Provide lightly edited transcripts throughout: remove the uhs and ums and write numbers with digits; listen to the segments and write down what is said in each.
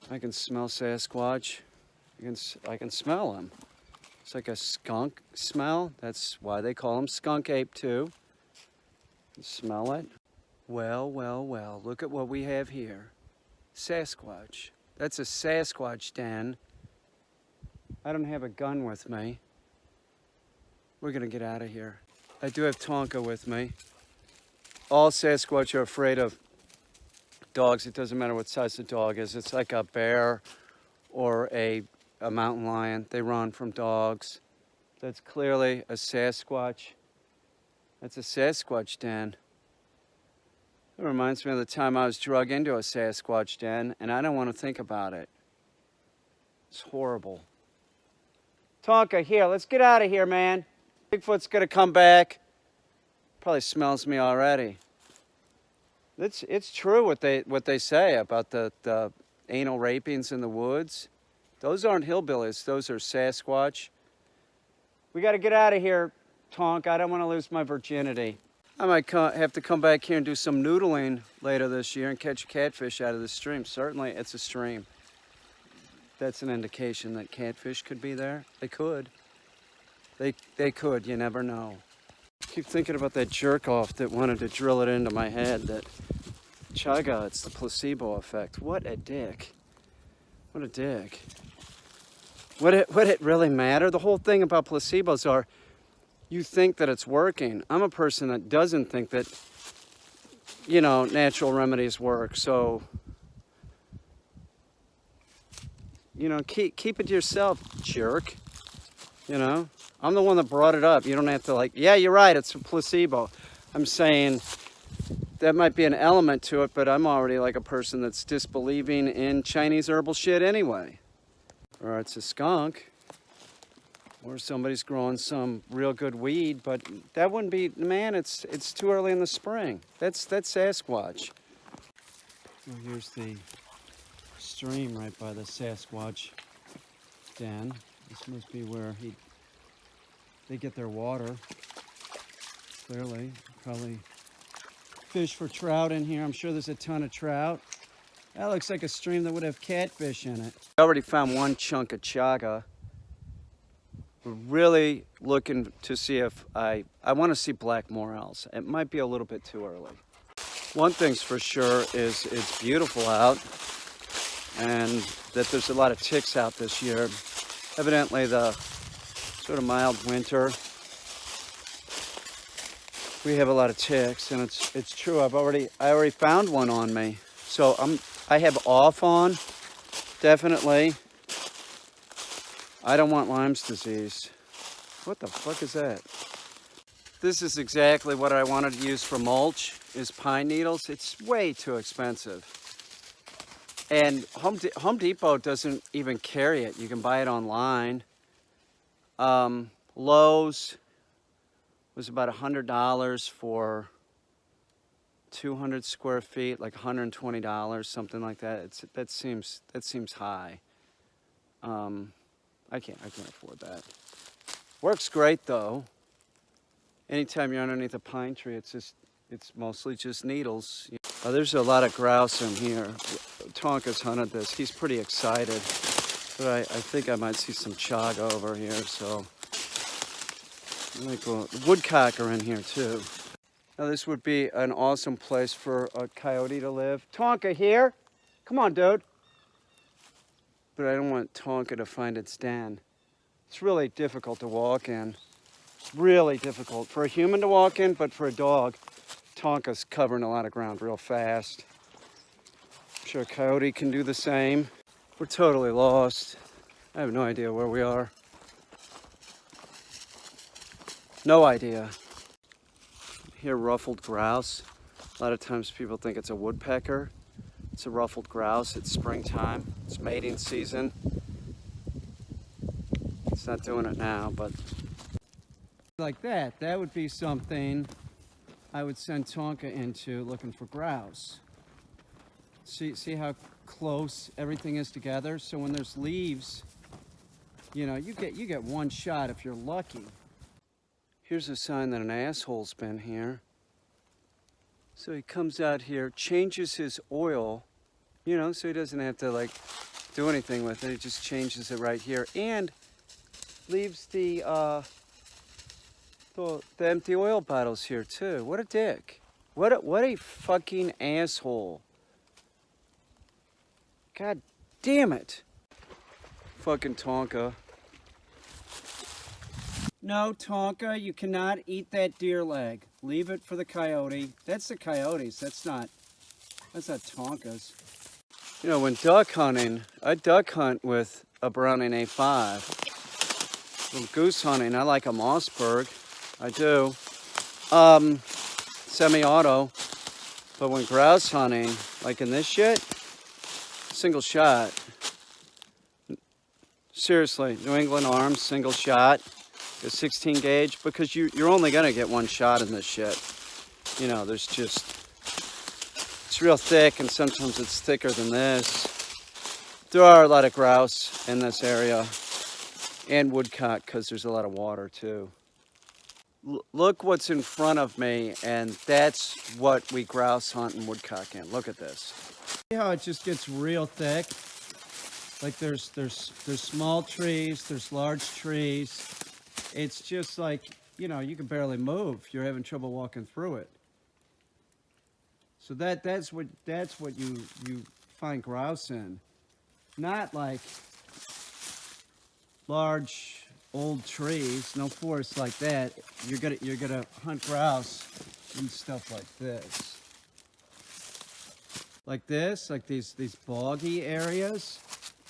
I can smell Sasquatch. I can smell him. It's like a skunk smell. That's why they call him skunk ape too. Smell it? Well, well, well, look at what we have here. Sasquatch. That's a Sasquatch den. I don't have a gun with me. We're gonna get out of here. I do have Tonka with me. All Sasquatch are afraid of dogs. It doesn't matter what size the dog is. It's like a bear or a mountain lion. They run from dogs. That's clearly a Sasquatch. That's a Sasquatch den. It reminds me of the time I was drug into a Sasquatch den, and I don't want to think about it. It's horrible. Tonka, here, let's get out of here, man. Bigfoot's gonna come back. Probably smells me already. It's true what they say about the anal rapings in the woods. Those aren't hillbillies, those are Sasquatch. We gotta get out of here, Tonka. I don't want to lose my virginity. I might have to come back here and do some noodling later this year and catch a catfish out of the stream. Certainly, it's a stream. That's an indication that catfish could be there. They could. They could. You never know. I keep thinking about that jerk-off that wanted to drill it into my head. That chaga, it's the placebo effect. What a dick. What a dick. Would it really matter? The whole thing about placebos are, you think that it's working. I'm a person that doesn't think that, natural remedies work. So, keep it to yourself, jerk. I'm the one that brought it up. You don't have to yeah, you're right, it's a placebo. I'm saying that might be an element to it, but I'm already like a person that's disbelieving in Chinese herbal shit anyway. Or it's a skunk. Or somebody's growing some real good weed, but that wouldn't be, man, it's too early in the spring. That's Sasquatch. Well, here's the stream right by the Sasquatch Den. This must be where they get their water. Clearly, probably fish for trout in here. I'm sure there's a ton of trout. That looks like a stream that would have catfish in it. I already found one chunk of chaga. We're really looking to see if I want to see black morels. It might be a little bit too early. One thing's for sure is it's beautiful out and that there's a lot of ticks out this year. Evidently the sort of mild winter, we have a lot of ticks, and it's true. I already found one on me. So I have off on, definitely. I don't want Lyme's disease. What the fuck is that? This is exactly what I wanted to use for mulch, is pine needles. It's way too expensive. And Home Depot doesn't even carry it. You can buy it online. Lowe's was about $100 for 200 square feet, like $120, something like that. That seems high. I can't afford that. Works great though. Anytime you're underneath a pine tree, it's mostly just needles. There's a lot of grouse in here. Tonka's hunted this. He's pretty excited. But I think I might see some chaga over here, so. Woodcock are in here too. Now this would be an awesome place for a coyote to live. Tonka here? Come on, dude. But I don't want Tonka to find its den. It's really difficult to walk in. It's really difficult for a human to walk in, but for a dog, Tonka's covering a lot of ground real fast. I'm sure a coyote can do the same. We're totally lost. I have no idea where we are. No idea. Here, ruffled grouse. A lot of times people think it's a woodpecker. It's a ruffled grouse. It's springtime. It's mating season. It's not doing it now, but like that. That would be something I would send Tonka into, looking for grouse. See how close everything is together? So when there's leaves, you get one shot if you're lucky. Here's a sign that an asshole's been here. So he comes out here, changes his oil You know, so he doesn't have to like do anything with it. He just changes it right here and leaves the empty oil bottles here too. What a dick. What a fucking asshole. God damn it. Fucking Tonka. No, Tonka, you cannot eat that deer leg. Leave it for the coyote. That's the coyotes. That's not Tonkas. You know, when duck hunting, I duck hunt with a Browning A5. When goose hunting, I like a Mossberg. I do. Semi-auto. But when grouse hunting, like in this shit, single shot. Seriously, New England Arms, single shot. A 16 gauge, because you're only gonna get one shot in this shit. You know, there's just, it's real thick, and sometimes it's thicker than this. There are a lot of grouse in this area, and woodcock, because there's a lot of water too. Look what's in front of me, and that's what we grouse hunt and woodcock in. Look at this. See how it just gets real thick? Like there's small trees, there's large trees. It's just like, you know, you can barely move. You're having trouble walking through it. So that's what you find grouse in. Not like large old trees, no forest like that. You're gonna hunt grouse in stuff like this. Like this, like these boggy areas.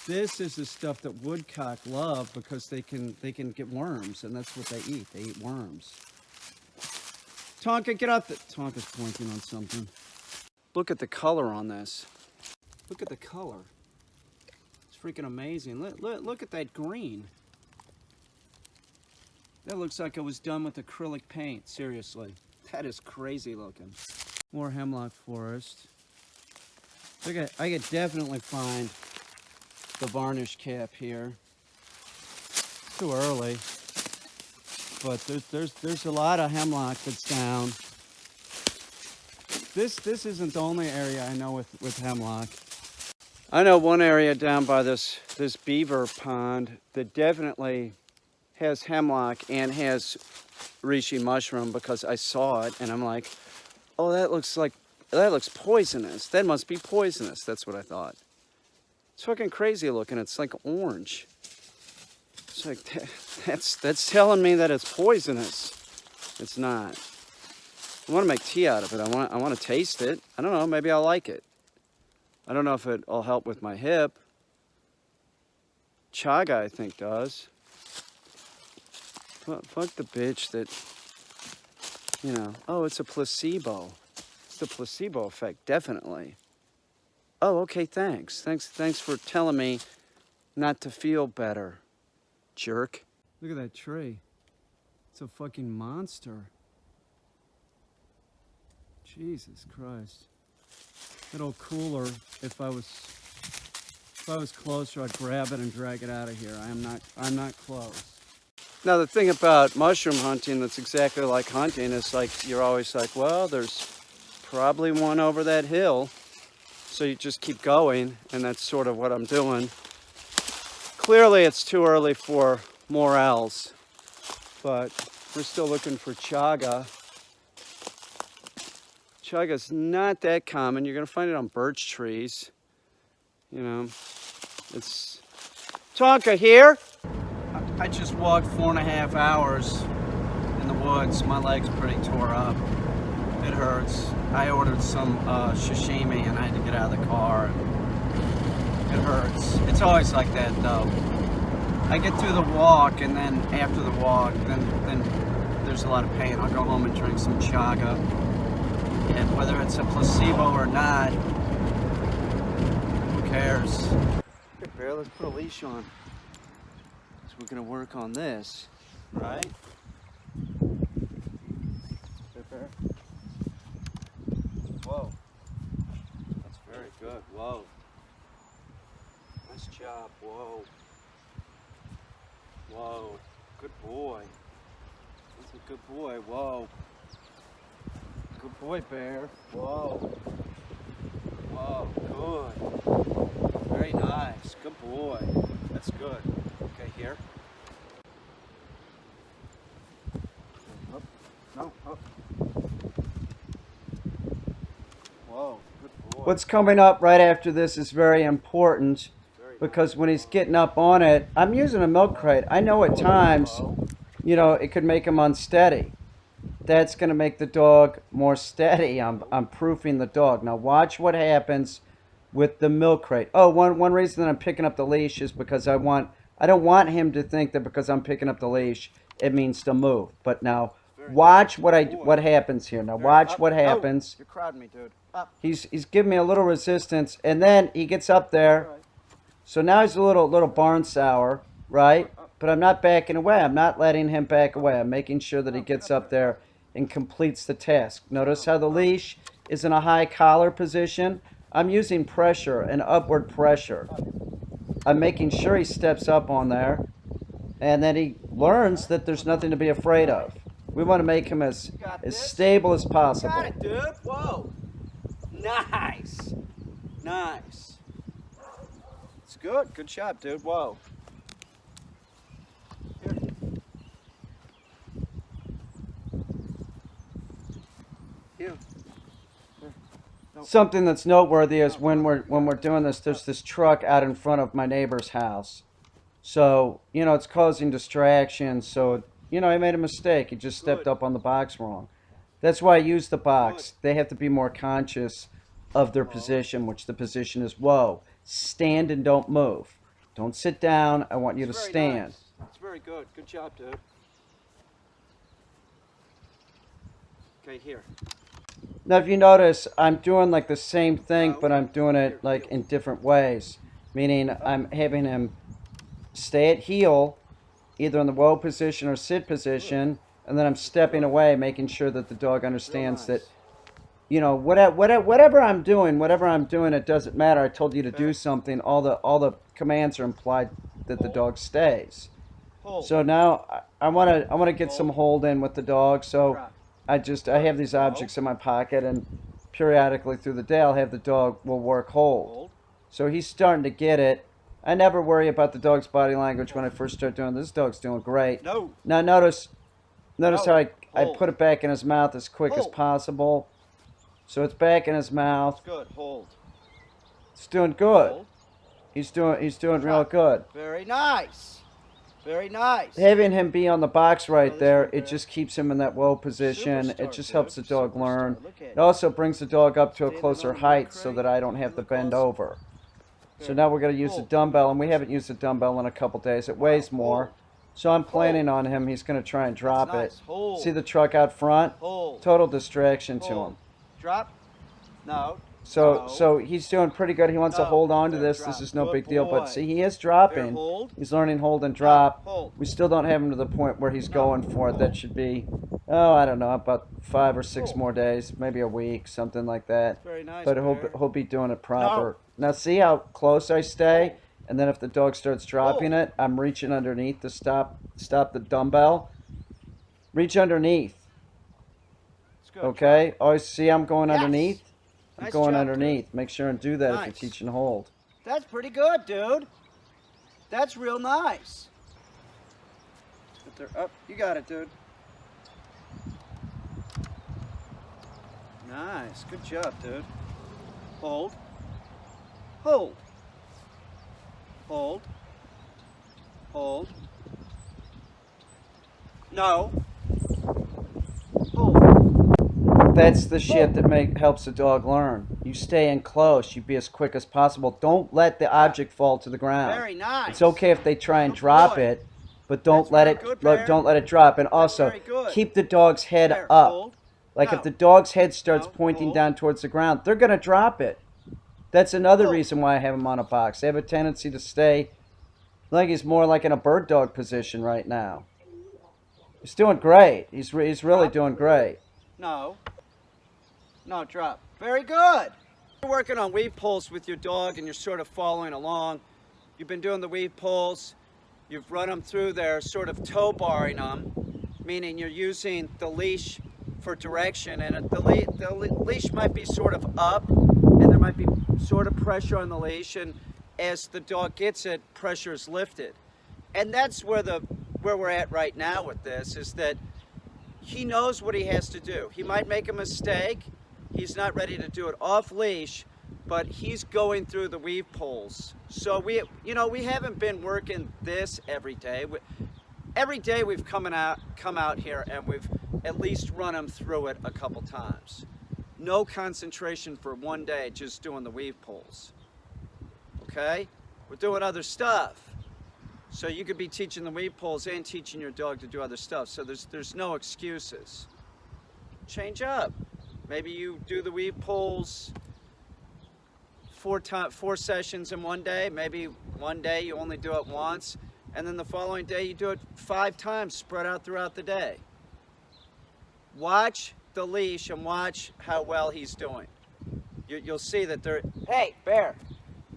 This is the stuff that woodcock love because they can get worms, and that's what they eat. They eat worms. Tonka, get off the... Tonka's pointing on something. Look at the color on this. Look at the color. It's freaking amazing. Look at that green. That looks like it was done with acrylic paint, seriously. That is crazy looking. More hemlock forest. I could definitely find the varnish cap here. It's too early, but there's a lot of hemlock that's down. This isn't the only area I know with hemlock. I know one area down by this beaver pond that definitely has hemlock and has reishi mushroom, because I saw it and I'm like, oh, that looks poisonous. That must be poisonous. That's what I thought. It's fucking crazy looking. It's like orange. It's like, that's telling me that it's poisonous. It's not. I want to make tea out of it. I want to taste it. I don't know. Maybe I'll like it. I don't know if it'll help with my hip. Chaga, I think, does. Fuck the bitch that, you know. Oh, it's a placebo. It's the placebo effect, definitely. Oh, okay, thanks. Thanks for telling me not to feel better, jerk. Look at that tree. It's a fucking monster. Jesus Christ. Little cooler. If I was closer, I'd grab it and drag it out of here. I'm not close. Now the thing about mushroom hunting that's exactly like hunting is like you're always like, well, there's probably one over that hill. So you just keep going, and that's sort of what I'm doing. Clearly it's too early for morels, but we're still looking for chaga. Chaga's not that common. You're gonna find it on birch trees. You know, it's... Tonka here? I just walked 4.5 hours in the woods. My leg's pretty tore up. It hurts. I ordered some sashimi and I had to get out of the car. It hurts. It's always like that though. I get through the walk, and then after the walk, then there's a lot of pain. I'll go home and drink some chaga. And whether it's a placebo or not, who cares? Here, Bear, let's put a leash on. So we're gonna work on this, right? Here, Bear. Whoa. That's very good. Whoa. Nice job. Whoa. Whoa. Good boy. That's a good boy. Whoa. Good boy, Bear. Whoa. Whoa. Good. What's coming up right after this is very important because when he's getting up on it, I'm using a milk crate. I know at times, you know, it could make him unsteady. That's going to make the dog more steady. I'm proofing the dog. Now watch what happens with the milk crate. Oh, one reason that I'm picking up the leash is because I don't want him to think that because I'm picking up the leash, it means to move. But now watch what happens here. Now watch what happens. You're crowding me, dude. Up. He's giving me a little resistance, and then he gets up there. So now he's a little barn sour, right? But I'm not backing away. I'm not letting him back away. I'm making sure that he gets up there and completes the task. Notice how the leash is in a high collar position. I'm using pressure and upward pressure. I'm making sure he steps up on there, and then he learns that there's nothing to be afraid of. We want to make him as stable as possible. Got it, dude. Whoa. Nice. Nice. It's good. Good job, dude. Whoa. Here. Something that's noteworthy is when we're doing this, there's this truck out in front of my neighbor's house. So, you know, it's causing distraction. So, you know, I made a mistake. He just stepped up on the box wrong. That's why I use the box. They have to be more conscious of their position, which the position is, whoa, stand and don't move. Don't sit down. I want you to stand. That's very good. Good job, dude. Okay, here. Now, if you notice, I'm doing like the same thing, but I'm doing it like in different ways. Meaning I'm having him stay at heel, either in the whoa position or sit position, and then I'm stepping away, making sure that the dog understands that, you know, whatever I'm doing, it doesn't matter. I told you to do something. All the commands are implied that the dog stays. So now I want to get some hold in with the dog. So I have these objects in my pocket, and periodically through the day I'll have the dog will work hold. So he's starting to get it. I never worry about the dog's body language when I first start doing this. This dog's doing great. No. Now notice how I put it back in his mouth as quick as possible. So it's back in his mouth. Good. Hold. It's doing good. Hold. He's doing real good. Very nice. Very nice. Having him be on the box right there, it just keeps him in that whoa position. It just helps the dog learn. It also brings the dog up to a closer height so that I don't have to bend over. So now we're going to use the dumbbell, and we haven't used the dumbbell in a couple days. It weighs more. So I'm planning on him. He's going to try and drop it. See the truck out front? Total distraction to him. Drop. No. So he's doing pretty good. He wants to hold on to this. This is no big deal. But see, he is dropping. He's learning hold and drop. We still don't have him to the point where he's going for it. That should be, I don't know, about 5 or 6 more days, maybe a week, something like that. Very nice. But he'll be doing it proper. Now see how close I stay? And then if the dog starts dropping it, I'm reaching underneath to stop the dumbbell. Reach underneath. Okay? Always see I'm going underneath? I'm going underneath. Make sure and do that if you're teaching hold. That's pretty good, dude. That's real nice. But they're up. You got it, dude. Nice. Good job, dude. Hold. Hold. Hold. Hold. No. Hold. That's the shit that helps the dog learn. You stay in close. You be as quick as possible. Don't let the object fall to the ground. Very nice. It's okay if they try and drop it, but don't let it drop. And also keep the dog's head up. Like if the dog's head starts pointing down towards the ground, they're gonna drop it. That's another reason why I have him on a box. They have a tendency to stay like he's more like in a bird dog position right now. He's doing great. He's really doing great. No. No, drop. Very good. You're working on weave pulls with your dog and you're sort of following along. You've been doing the weave pulls. You've run them through there, sort of toe barring them, meaning you're using the leash for direction, and the leash might be sort of up, and there might be sort of pressure on the leash, and as the dog gets it, pressure is lifted. And that's where we're at right now with this, is that he knows what he has to do. He might make a mistake. He's not ready to do it off leash, but he's going through the weave poles. So we haven't been working this every day. Every day we've come out here and we've at least run him through it a couple times. No concentration for one day, just doing the weave poles. Okay? We're doing other stuff. So you could be teaching the weave poles and teaching your dog to do other stuff. So there's no excuses. Change up. Maybe you do the weave poles 4 sessions in one day. Maybe one day you only do it once, and then the following day you do it 5 times spread out throughout the day. Watch the leash and watch how well he's doing. You'll see that hey, Bear,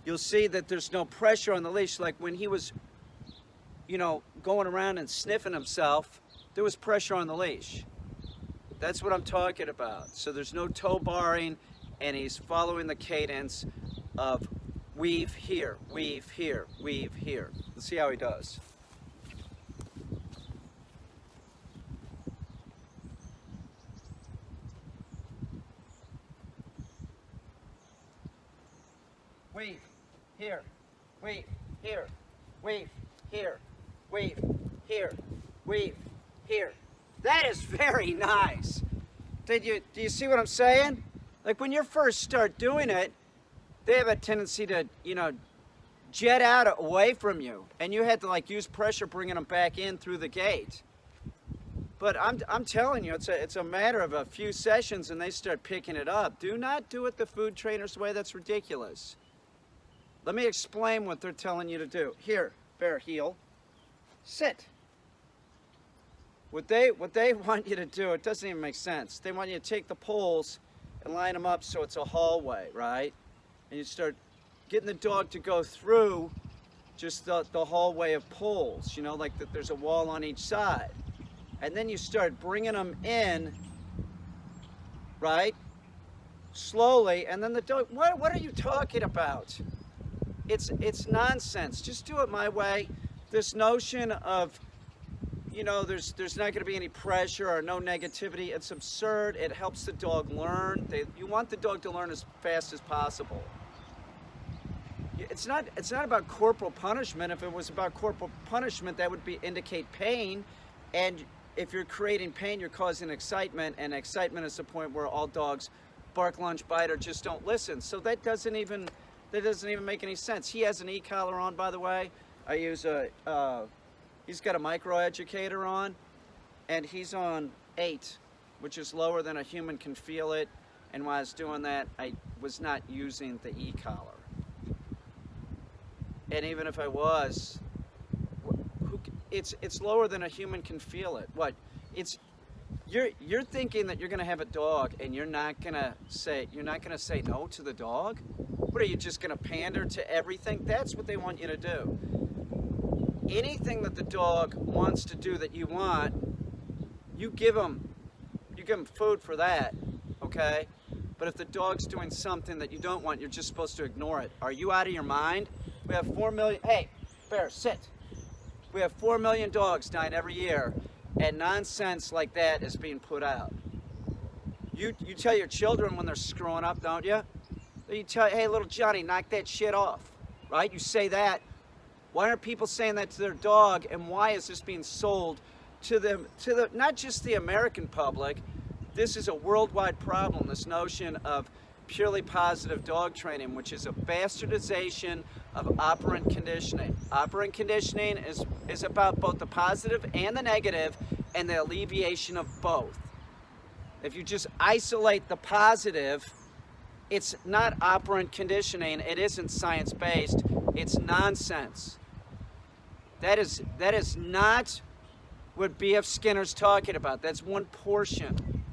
you'll see that there's no pressure on the leash. Like when he was, going around and sniffing himself, there was pressure on the leash. That's what I'm talking about. So there's no toe barring, and he's following the cadence of weave here, weave here, weave here. Let's see how he does. Weave here, weave here, weave here, weave here, weave here. That is very nice. Do you see what I'm saying? Like when you first start doing it, they have a tendency to, jet out away from you, and you had to use pressure bringing them back in through the gate. But I'm telling you, it's a matter of a few sessions and they start picking it up. Do not do it the food trainer's way. That's ridiculous. Let me explain what they're telling you to do. Here, Bear, heel, sit. What they want you to do, it doesn't even make sense. They want you to take the poles and line them up so it's a hallway, right? And you start getting the dog to go through just the hallway of poles, like that there's a wall on each side. And then you start bringing them in, right? Slowly, and then the dog, what are you talking about? It's nonsense. Just do it my way. This notion of, there's not going to be any pressure or no negativity. It's absurd. It helps the dog learn. You want the dog to learn as fast as possible. It's not about corporal punishment. If it was about corporal punishment, that would indicate pain. And if you're creating pain, you're causing excitement. And excitement is the point where all dogs bark, lunge, bite, or just don't listen. So that doesn't even make any sense. He has an e-collar on, by the way. I use he's got a micro-educator on, and he's on 8, which is lower than a human can feel it. And while I was doing that, I was not using the e-collar. And even if I was, it's lower than a human can feel it. What? You're thinking that you're gonna have a dog and you're not gonna say no to the dog? What are you, just gonna pander to everything? That's what they want you to do. Anything that the dog wants to do that you want, you give them food for that, okay? But if the dog's doing something that you don't want, you're just supposed to ignore it. Are you out of your mind? We have 4 million, hey, Bear, sit. We have 4 million dogs dying every year, and nonsense like that is being put out. You tell your children when they're screwing up, don't you? You tell, hey, little Johnny, knock that shit off, right? You say that. Why aren't people saying that to their dog, and why is this being sold to the not just the American public? This is a worldwide problem, this notion of purely positive dog training, which is a bastardization of operant conditioning. Operant conditioning is about both the positive and the negative, and the alleviation of both. If you just isolate the positive, it's not operant conditioning, it isn't science-based, it's nonsense. That is not what B.F. Skinner's talking about. That's one portion.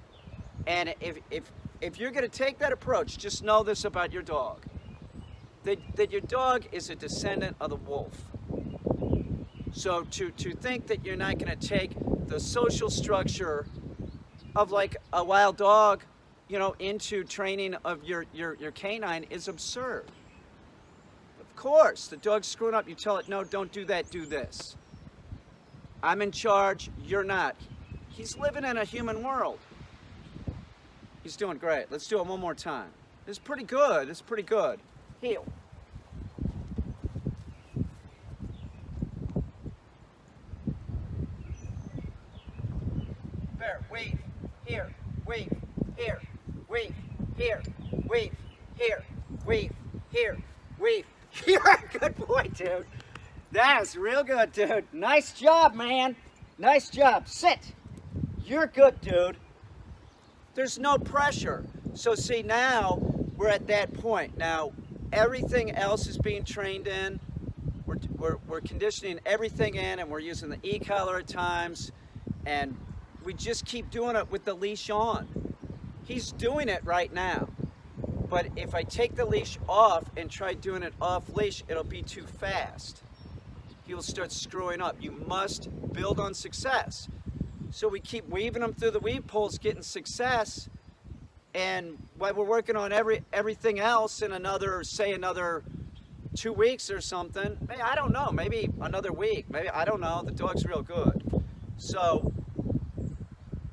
And if you're going to take that approach, just know this about your dog. That your dog is a descendant of the wolf. So to think that you're not going to take the social structure of like a wild dog, into training of your canine is absurd. Of course, the dog's screwing up. You tell it, no, don't do that, do this. I'm in charge, you're not. He's living in a human world. He's doing great. Let's do it one more time. It's pretty good. It's pretty good. Heel. Bear, weave, here, weave, here, weave, here, weave, here, weave, here, weave. You're a good boy, dude. That's real good, dude. Nice job, man. Nice job. Sit. You're good, dude. There's no pressure. So see, now we're at that point. Now everything else is being trained in. We're conditioning everything in, and we're using the e-collar at times, and we just keep doing it with the leash on. He's doing it right now. But if I take the leash off and try doing it off leash, it'll be too fast. He'll start screwing up. You must build on success. So we keep weaving them through the weave poles, getting success. And while we're working on everything else in another 2 weeks or something, maybe, I don't know, maybe another week, maybe, I don't know, the dog's real good. So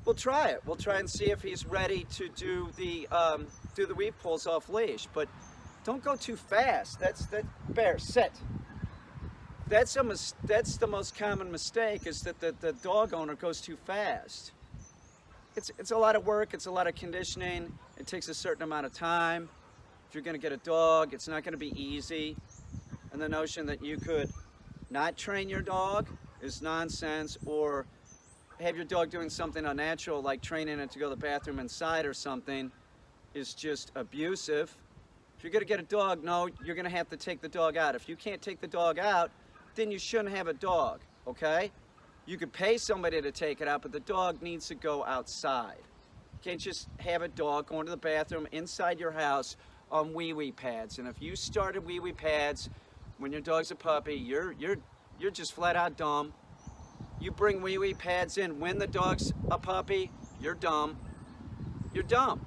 we'll try it. We'll try and see if he's ready to do the weave poles off leash, but don't go too fast. Bear, sit. That's the most common mistake, is that the dog owner goes too fast. It's a lot of work, it's a lot of conditioning, it takes a certain amount of time. If you're gonna get a dog, it's not gonna be easy. And the notion that you could not train your dog is nonsense, or have your dog doing something unnatural, like training it to go to the bathroom inside or something, is just abusive. If you're gonna get a dog, no, you're gonna have to take the dog out. If you can't take the dog out, then you shouldn't have a dog, okay? You could pay somebody to take it out, but the dog needs to go outside. You can't just have a dog going to the bathroom inside your house on wee-wee pads. And if you started wee-wee pads when your dog's a puppy, you're just flat out dumb. You bring wee-wee pads in when the dog's a puppy, you're dumb. You're dumb.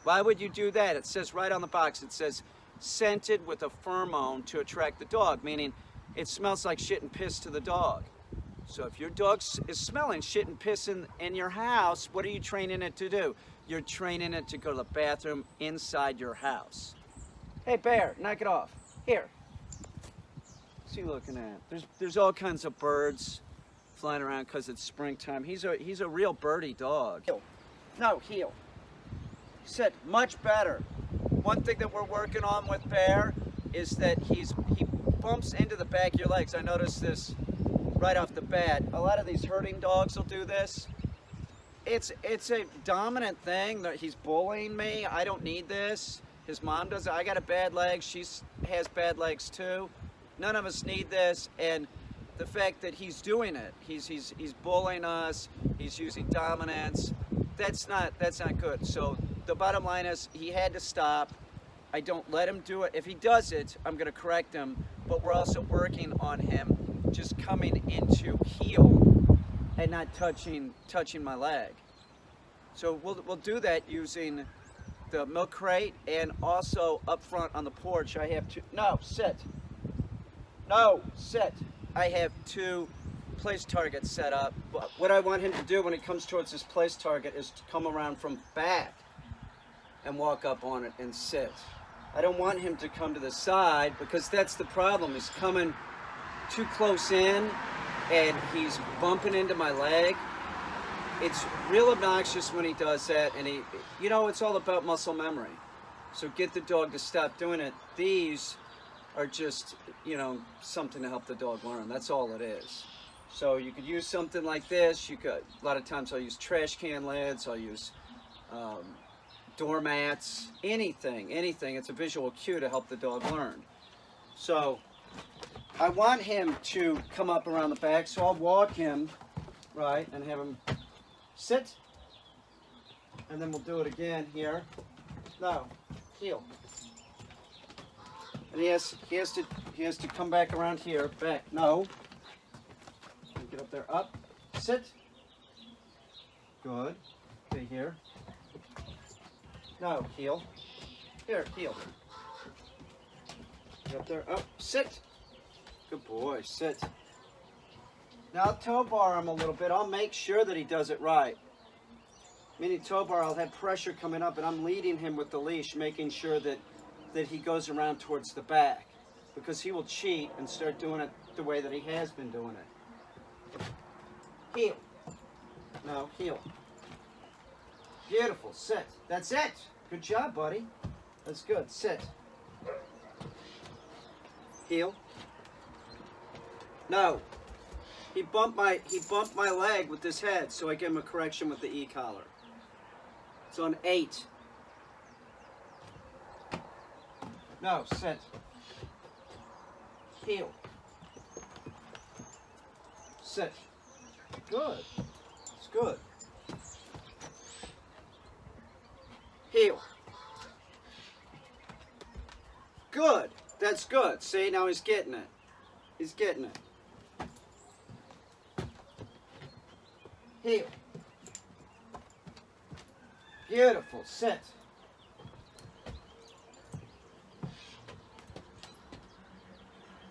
Why would you do that? It says right on the box, it says scented with a pheromone to attract the dog, meaning it smells like shit and piss to the dog. So if your dog is smelling shit and piss in your house, what are you training it to do? You're training it to go to the bathroom inside your house. Hey, Bear, knock it off. Here. What's he looking at? There's all kinds of birds flying around because it's springtime. He's a real birdie dog. Heel. No, heel. Sit. Much better. One thing that we're working on with Bear is that he bumps into the back of your legs. I noticed this right off the bat. A lot of these herding dogs will do this. It's a dominant thing that he's bullying me. I don't need this. His mom does it. I got a bad leg. She has bad legs too. None of us need this. And the fact that he's doing it, he's bullying us. He's using dominance. That's not good. So the bottom line is he had to stop. I don't let him do it. If he does it, I'm going to correct him. But we're also working on him just coming into heel and not touching my leg. So we'll do that using the milk crate, and also up front on the porch I have no, sit. I have 2 place targets set up. But what I want him to do when he comes towards this place target is to come around from back and walk up on it and sit. I don't want him to come to the side, because that's the problem. He's coming too close in and he's bumping into my leg. It's real obnoxious when he does that, and it's all about muscle memory. So get the dog to stop doing it. These are just, something to help the dog learn. That's all it is. So you could use something like this. A lot of times I'll use trash can lids, I'll use doormats, anything. It's a visual cue to help the dog learn. So I want him to come up around the back, so I'll walk him, right, and have him sit, and then we'll do it again here. No, heel. And he has to come back around here, back, no. Get up there, up, sit. Good, stay here. No, heel. Here, heel. Get up there, up, sit. Good boy, sit. Now I'll toe bar him a little bit. I'll make sure that he does it right. Meaning Tobar, I'll have pressure coming up and I'm leading him with the leash, making sure that he goes around towards the back. Because he will cheat and start doing it the way that he has been doing it. Heel. No, heel. Beautiful, sit. That's it. Good job, buddy. That's good, sit. Heel. No. He bumped my leg with his head, so I gave him a correction with the E-collar. It's on 8. No, sit. Heel. Sit. Good. It's good. Heel. Good. That's good. See, now he's getting it. He's getting it. Heel. Beautiful. Sit.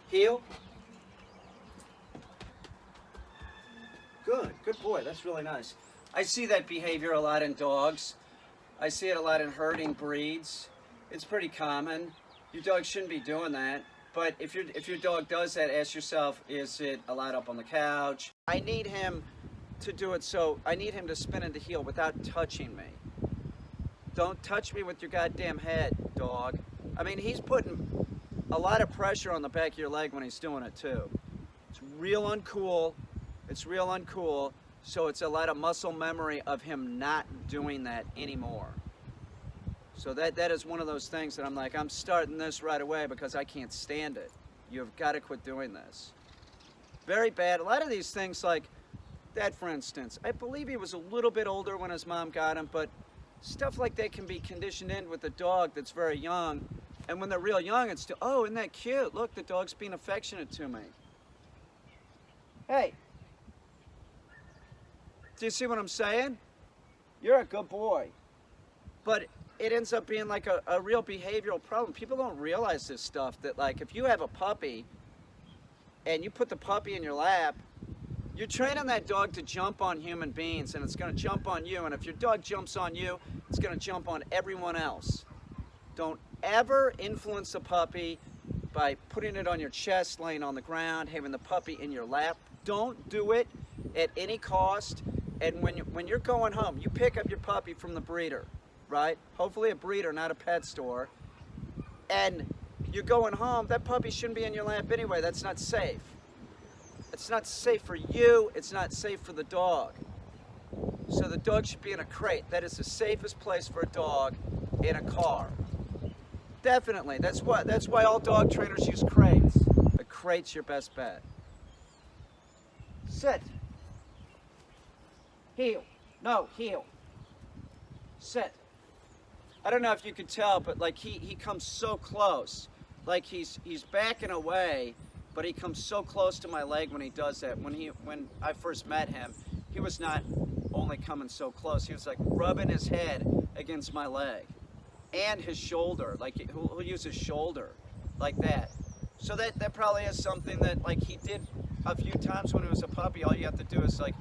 Heel. Good. Good boy. That's really nice. I see that behavior a lot in dogs. I see it a lot in herding breeds. It's pretty common. Your dog shouldn't be doing that. But if your dog does that, ask yourself, is it a lot up on the couch? I need him to do it, so I need him to spin into heel without touching me. Don't touch me with your goddamn head, dog. I mean, he's putting a lot of pressure on the back of your leg when he's doing it too. It's real uncool. It's real uncool. So it's a lot of muscle memory of him not doing that anymore. So that is one of those things that I'm like, I'm starting this right away because I can't stand it. You've got to quit doing this. Very bad. A lot of these things, like that, for instance, I believe he was a little bit older when his mom got him, but stuff like that can be conditioned in with a dog that's very young. And when they're real young, it's still, oh, isn't that cute? Look, the dog's being affectionate to me. Hey. Do you see what I'm saying? You're a good boy. But it ends up being like a real behavioral problem. People don't realize this stuff, that like if you have a puppy and you put the puppy in your lap, you're training that dog to jump on human beings, and it's going to jump on you. And if your dog jumps on you, it's going to jump on everyone else. Don't ever influence a puppy by putting it on your chest, laying on the ground, having the puppy in your lap. Don't do it at any cost. And when you're going home, you pick up your puppy from the breeder, right? Hopefully a breeder, not a pet store. And you're going home, that puppy shouldn't be in your lap anyway. That's not safe. It's not safe for you. It's not safe for the dog. So the dog should be in a crate. That is the safest place for a dog, in a car. Definitely. That's why all dog trainers use crates. A crate's your best bet. Sit. Heel. No, heel. Sit. I don't know if you can tell, but like he comes so close. Like he's backing away, but he comes so close to my leg when he does that. When I first met him, he was not only coming so close, he was like rubbing his head against my leg and his shoulder. Like he'll use his shoulder like that. So that probably is something that like he did a few times when he was a puppy. All you have to do is like,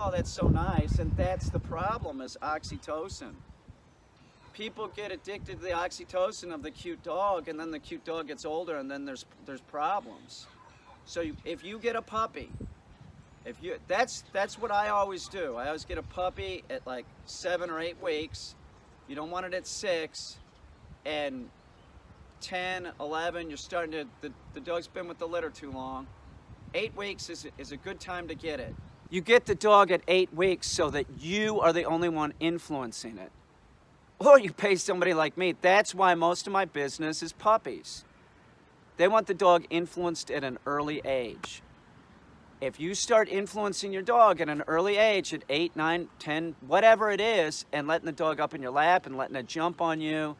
oh, that's so nice. And that's the problem, is oxytocin. People get addicted to the oxytocin of the cute dog, and then the cute dog gets older, and then there's problems. So if you get a puppy, that's what I always do. I always get a puppy at like 7 or 8 weeks. You don't want it at 6, and 10, 11, you're starting to, the dog's been with the litter too long. 8 weeks is a good time to get it. You get the dog at 8 weeks so that you are the only one influencing it. Or you pay somebody like me. That's why most of my business is puppies. They want the dog influenced at an early age. If you start influencing your dog at an early age, at 8, 9, 10, whatever it is, and letting the dog up in your lap and letting it jump on you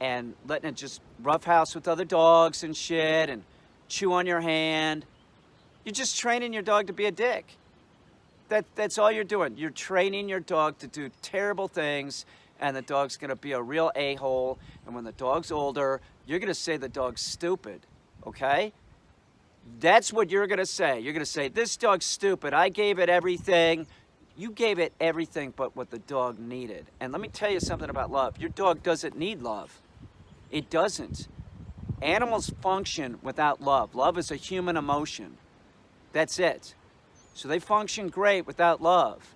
and letting it just roughhouse with other dogs and shit and chew on your hand, you're just training your dog to be a dick. That's all you're doing. You're training your dog to do terrible things, and the dog's gonna be a real a-hole. And when the dog's older, you're gonna say the dog's stupid, okay? That's what you're gonna say. You're gonna say, this dog's stupid. I gave it everything. You gave it everything but what the dog needed. And let me tell you something about love. Your dog doesn't need love. It doesn't. Animals function without love. Love is a human emotion. That's it. So they function great without love.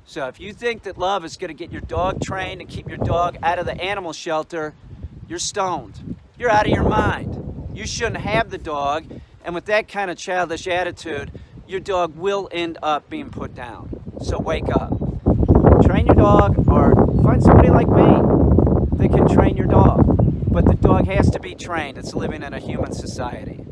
So if you think that love is going to get your dog trained and keep your dog out of the animal shelter, you're stoned. You're out of your mind. You shouldn't have the dog. And with that kind of childish attitude, your dog will end up being put down. So wake up. Train your dog, or find somebody like me that can train your dog. But the dog has to be trained. It's living in a human society.